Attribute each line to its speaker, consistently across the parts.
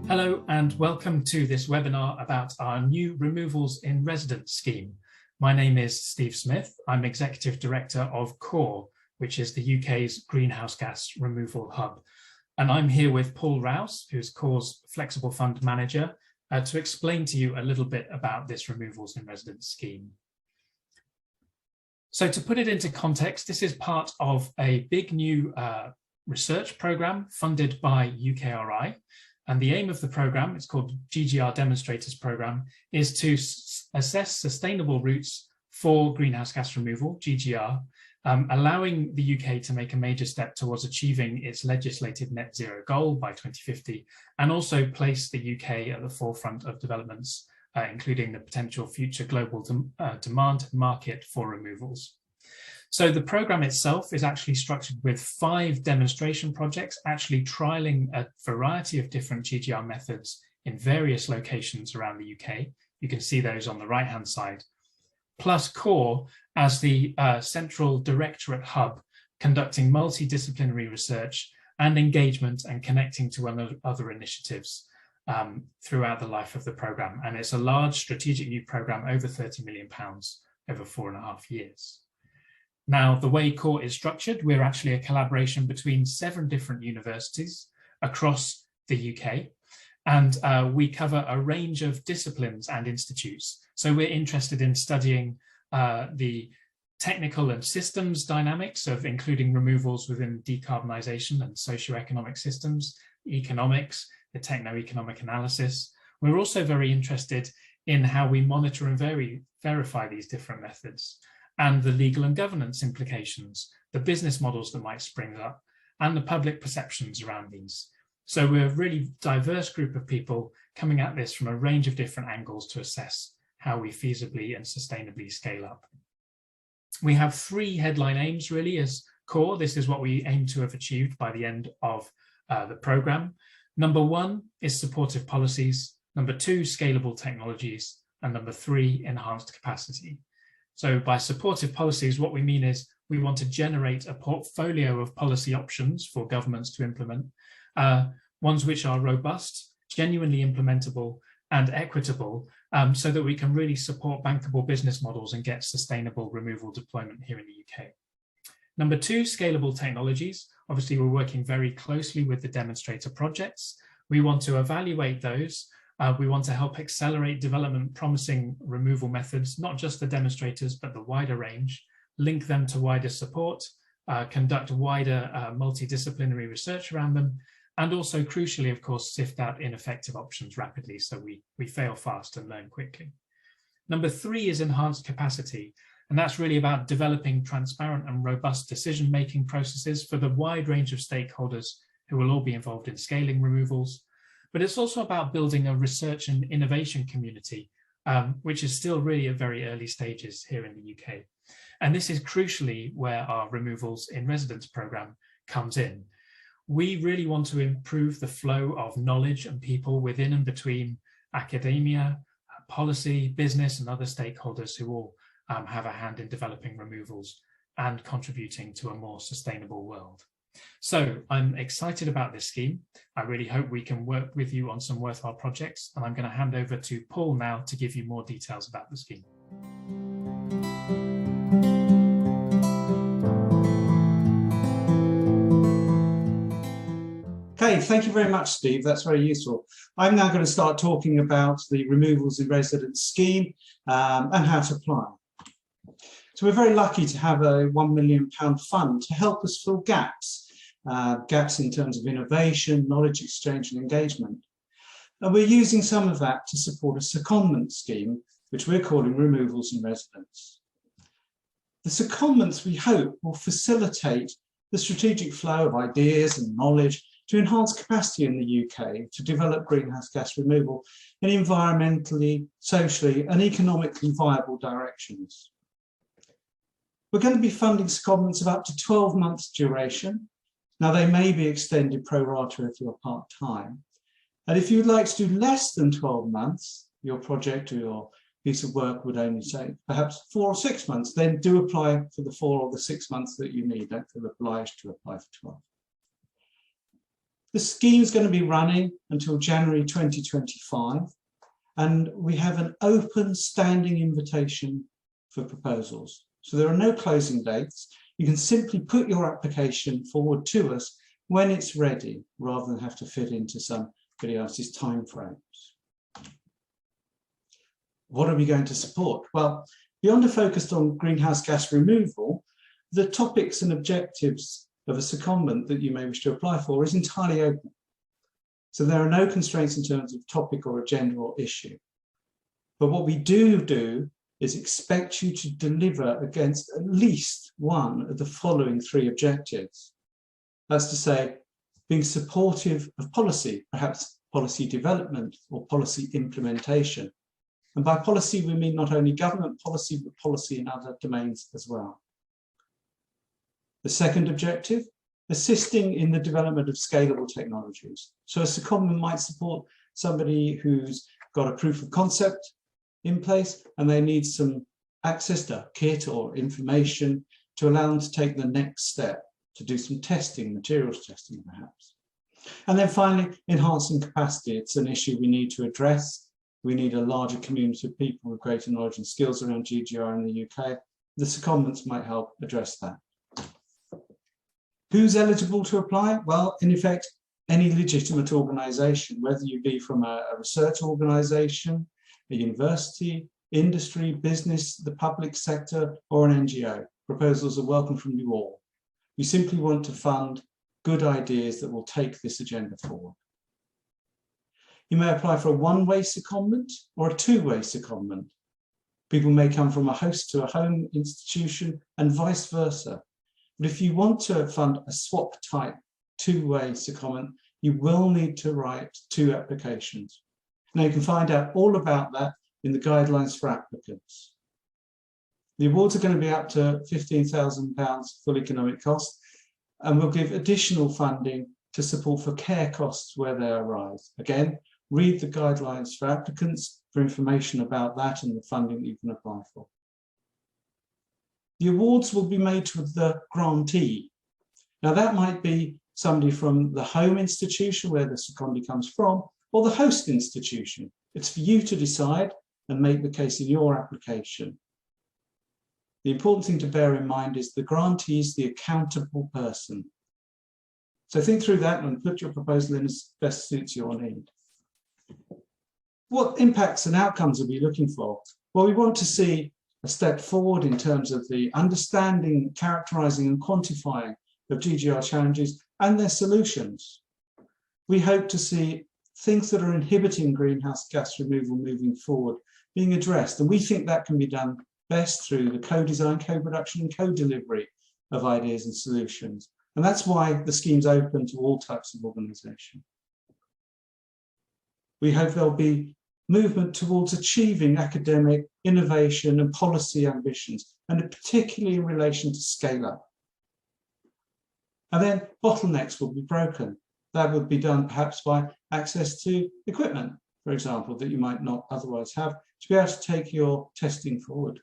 Speaker 1: Hello and welcome to this webinar about our new removals in residence scheme. My name is Steve Smith. I'm Executive Director of CORE, which is the UK's greenhouse gas removal hub. And I'm here with Paul Rouse, who's CORE's Flexible Fund Manager, to explain to you a little bit about this removals in residence scheme. So to put it into context, this is part of a big new research programme funded by UKRI. And the aim of the programme, it's called GGR Demonstrators Programme, is to assess sustainable routes for greenhouse gas removal, GGR, allowing the UK to make a major step towards achieving its legislated net zero goal by 2050, and also place the UK at the forefront of developments, including the potential future global demand market for removals. So the programme itself is actually structured with 5 demonstration projects, actually trialling a variety of different GGR methods in various locations around the UK. You can see those on the right-hand side, plus CORE as the central directorate hub, conducting multidisciplinary research and engagement and connecting to other initiatives throughout the life of the programme. And it's a large strategic new programme, over £30 million over 4.5 years. Now, the way CORE is structured, we're actually a collaboration between 7 different universities across the UK, and we cover a range of disciplines and institutes. So we're interested in studying the technical and systems dynamics of including removals within decarbonisation and socioeconomic systems, economics, the techno-economic analysis. We're also very interested in how we monitor and verify these different methods, and the legal and governance implications, the business models that might spring up, and the public perceptions around these. So we're a really diverse group of people coming at this from a range of different angles to assess how we feasibly and sustainably scale up. We have 3 headline aims really as CORE. This is what we aim to have achieved by the end of the programme. Number 1 is supportive policies. Number 2, scalable technologies. And number 3, enhanced capacity. So by supportive policies, what we mean is we want to generate a portfolio of policy options for governments to implement, ones which are robust, genuinely implementable and equitable, so that we can really support bankable business models and get sustainable removal deployment here in the UK. Number 2, scalable technologies. Obviously, we're working very closely with the demonstrator projects. We want to evaluate those. We want to help accelerate development promising removal methods, not just the demonstrators, but the wider range, link them to wider support, conduct wider multidisciplinary research around them, and also crucially, of course, sift out ineffective options rapidly so we fail fast and learn quickly. Number 3 is enhanced capacity, and that's really about developing transparent and robust decision-making processes for the wide range of stakeholders who will all be involved in scaling removals. But it's also about building a research and innovation community, which is still really at very early stages here in the UK. And this is crucially where our removals in residence programme comes in. We really want to improve the flow of knowledge and people within and between academia, policy, business, and other stakeholders who all have a hand in developing removals and contributing to a more sustainable world. So I'm excited about this scheme. I really hope we can work with you on some worthwhile projects, and I'm going to hand over to Paul now to give you more details about the scheme.
Speaker 2: Okay, thank you very much, Steve. That's very useful. I'm now going to start talking about the removals in residence scheme and how to apply. So we're very lucky to have a £1 million fund to help us fill gaps in terms of innovation, knowledge exchange and engagement. And we're using some of that to support a secondment scheme, which we're calling removals in residence. The secondments, we hope, will facilitate the strategic flow of ideas and knowledge to enhance capacity in the UK to develop greenhouse gas removal in environmentally, socially and economically viable directions. We're going to be funding secondments of up to 12 months duration. Now, they may be extended pro rata if you're part-time. And if you'd like to do less than 12 months, your project or your piece of work would only take perhaps 4 or 6 months, then do apply for the 4 or the 6 months that you need. Don't feel obliged to apply for 12. The scheme is going to be running until January 2025, and we have an open standing invitation for proposals. So there are no closing dates. You can simply put your application forward to us when it's ready, rather than have to fit into somebody else's timeframes. What are we going to support? Well, beyond a focus on greenhouse gas removal, the topics and objectives of a secondment that you may wish to apply for is entirely open. So there are no constraints in terms of topic or agenda or issue. But what we do is expect you to deliver against at least one of the following 3 objectives. That's to say, being supportive of policy, perhaps policy development or policy implementation. And by policy, we mean not only government policy, but policy in other domains as well. The second objective, assisting in the development of scalable technologies. So a secondment might support somebody who's got a proof of concept in place and they need some access to kit or information to allow them to take the next step, to do some testing, materials testing perhaps. And then finally, enhancing capacity. It's an issue we need to address. We need a larger community of people with greater knowledge and skills around GGR in the UK. The secondments might help address that. Who's eligible to apply? Well, in effect, any legitimate organisation, whether you be from a research organisation, a university, industry, business, the public sector, or an NGO. Proposals are welcome from you all. We simply want to fund good ideas that will take this agenda forward. You may apply for a one-way secondment or a two-way secondment. People may come from a host to a home institution and vice versa. But if you want to fund a swap type two-way secondment, you will need to write 2 applications. Now you can find out all about that in the guidelines for applicants. The awards are going to be up to £15,000 full economic cost, and we'll give additional funding to support for care costs where they arise. Again, read the guidelines for applicants for information about that and the funding that you can apply for. The awards will be made to the grantee. Now that might be somebody from the home institution where the secondee comes from, or the host institution. It's for you to decide and make the case in your application. The important thing to bear in mind is the grantee is the accountable person. So think through that and put your proposal in as best suits your need. What impacts and outcomes are we looking for? Well, we want to see a step forward in terms of the understanding, characterising and quantifying of GGR challenges and their solutions. We hope to see things that are inhibiting greenhouse gas removal moving forward being addressed, and we think that can be done best through the co-design, co-production and co-delivery of ideas and solutions. And that's why the scheme's open to all types of organisation. We hope there'll be movement towards achieving academic, innovation and policy ambitions, and particularly in relation to scale up. And then bottlenecks will be broken. That would be done perhaps by access to equipment, for example, that you might not otherwise have, to be able to take your testing forward.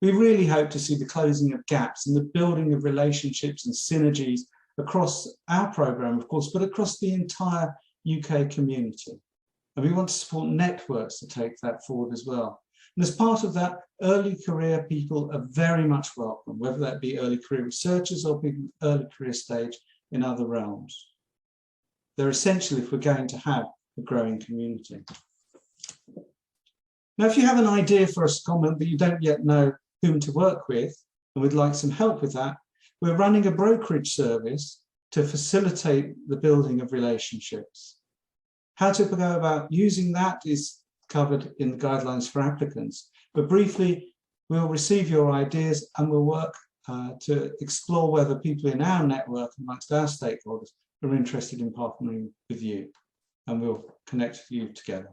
Speaker 2: We really hope to see the closing of gaps and the building of relationships and synergies across our programme, of course, but across the entire UK community. And we want to support networks to take that forward as well. And as part of that, early career people are very much welcome, whether that be early career researchers or people early career stage in other realms. They're essential if we're going to have a growing community. Now, if you have an idea for a secondment but you don't yet know whom to work with, and would like some help with that, we're running a brokerage service to facilitate the building of relationships. How to go about using that is covered in the guidelines for applicants. But briefly, we'll receive your ideas and we'll work to explore whether people in our network amongst our stakeholders are interested in partnering with you, and we'll connect you together.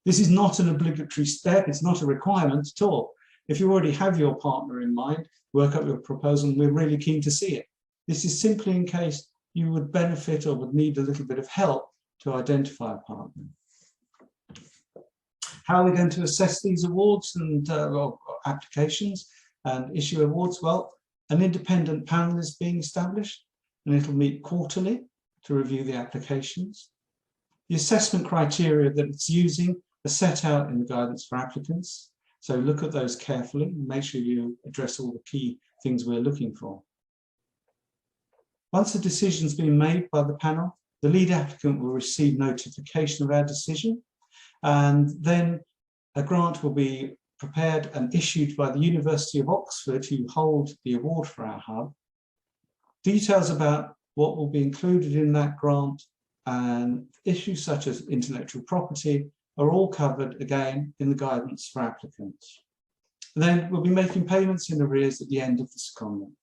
Speaker 2: This is not an obligatory step, it's not a requirement at all. If you already have your partner in mind, work up your proposal, and we're really keen to see it. This is simply in case you would benefit or would need a little bit of help to identify a partner. How are we going to assess these awards and or applications and issue awards? Well, an independent panel is being established, and it'll meet quarterly to review the applications. The assessment criteria that it's using are set out in the guidance for applicants. So look at those carefully and make sure you address all the key things we're looking for. Once a decision's been made by the panel, the lead applicant will receive notification of our decision, and then a grant will be prepared and issued by the University of Oxford, who hold the award for our hub. Details about what will be included in that grant and issues such as intellectual property are all covered again in the guidance for applicants. Then we'll be making payments in arrears at the end of the secondment.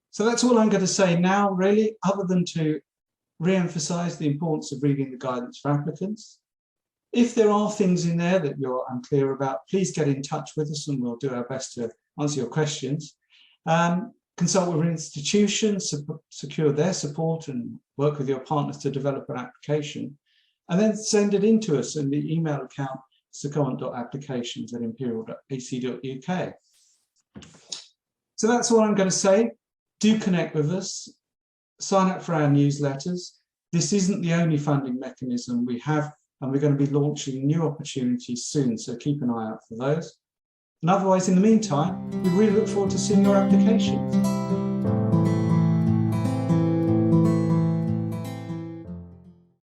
Speaker 2: So that's all I'm going to say now, really, other than to re-emphasize the importance of reading the guidance for applicants. If there are things in there that you're unclear about, please get in touch with us and we'll do our best to answer your questions. Consult with institutions, secure their support and work with your partners to develop an application, and then send it in to us in the email account secondment.applications@imperial.ac.uk. So that's all I'm going to say. Do connect with us, sign up for our newsletters. This isn't the only funding mechanism we have, and we're going to be launching new opportunities soon, so keep an eye out for those. And otherwise, in the meantime, we really look forward to seeing your applications.